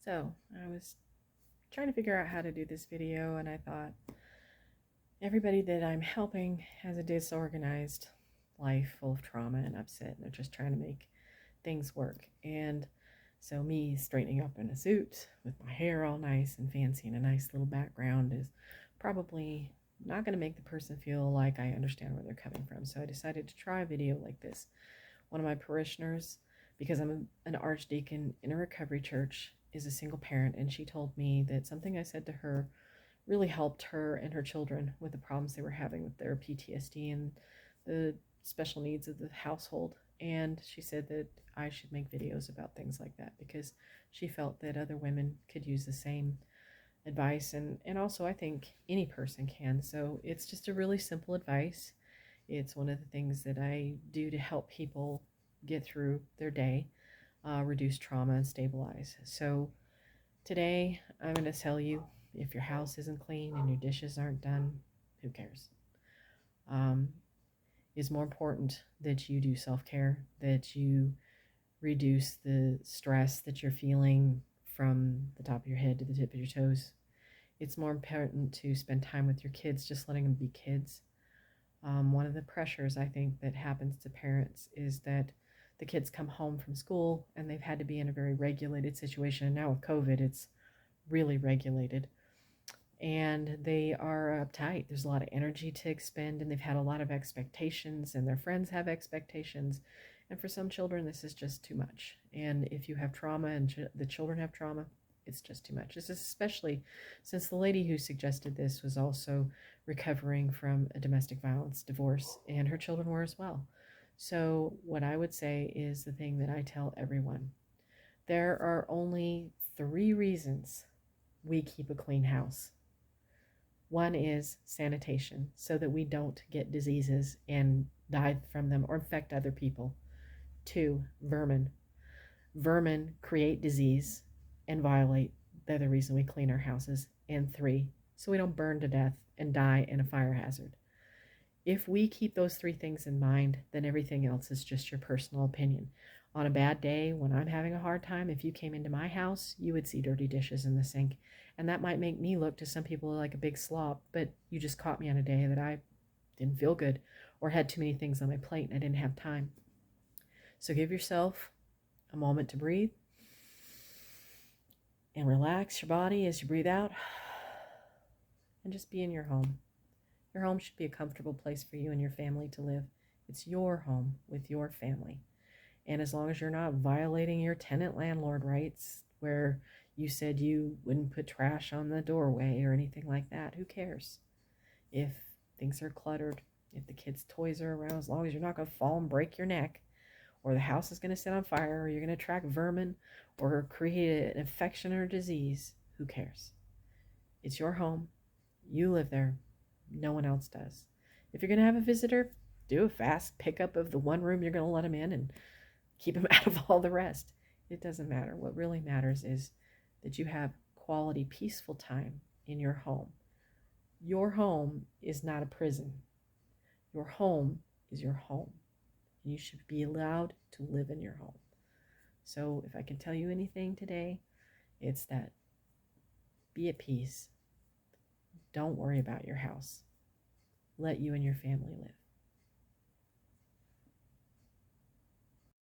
So I was trying to figure out how to do this video, and I thought everybody that I'm helping has a disorganized life full of trauma and upset, and they're just trying to make things work. And so me straightening up in a suit with my hair all nice and fancy and a nice little background is probably not going to make the person feel like I understand where they're coming from. So I decided to try a video like this. One of my parishioners, because I'm an archdeacon in a recovery church, is a single parent, and she told me that something I said to her really helped her and her children with the problems they were having with their PTSD and the special needs of the household. And she said that I should make videos about things like that because she felt that other women could use the same advice, and also I think any person can. So it's just a really simple advice. It's one of the things that I do to help people get through their day, reduce trauma, and stabilize. So today I'm going to tell you, if your house isn't clean and your dishes aren't done, who cares? It's more important that you do self-care, that you reduce the stress that you're feeling from the top of your head to the tip of your toes. It's more important to spend time with your kids, just letting them be kids. One of the pressures I think that happens to parents is that the kids come home from school and they've had to be in a very regulated situation. And now with COVID, it's really regulated. And they are uptight. There's a lot of energy to expend, and they've had a lot of expectations, and their friends have expectations. And for some children, this is just too much. And if you have trauma and the children have trauma, it's just too much. This is especially since the lady who suggested this was also recovering from a domestic violence divorce, and her children were as well. So what I would say is the thing that I tell everyone. There are only 3 reasons we keep a clean house. One is sanitation, so that we don't get diseases and die from them or infect other people. 2, vermin. Vermin create disease and violate. They're the reason we clean our houses. And 3, so we don't burn to death and die in a fire hazard. If we keep those 3 things in mind, then everything else is just your personal opinion. On a bad day, when I'm having a hard time, if you came into my house, you would see dirty dishes in the sink. And that might make me look to some people like a big slob, but you just caught me on a day that I didn't feel good or had too many things on my plate and I didn't have time. So give yourself a moment to breathe and relax your body as you breathe out, and just be in your home. Your home should be a comfortable place for you and your family to live. It's your home with your family. And as long as you're not violating your tenant landlord rights, where you said you wouldn't put trash on the doorway or anything like that, who cares? If things are cluttered, if the kids' toys are around, as long as you're not going to fall and break your neck, or the house is going to set on fire, or you're going to attract vermin or create an infection or disease, who cares? It's your home. You live there. No one else does. If you're going to have a visitor, do a fast pickup of the one room you're going to let them in and keep them out of all the rest. It doesn't matter. What really matters is that you have quality, peaceful time in your home. Your home is not a prison. Your home is your home. You should be allowed to live in your home. So if I can tell you anything today, it's that be at peace. Don't worry about your house. Let you and your family live.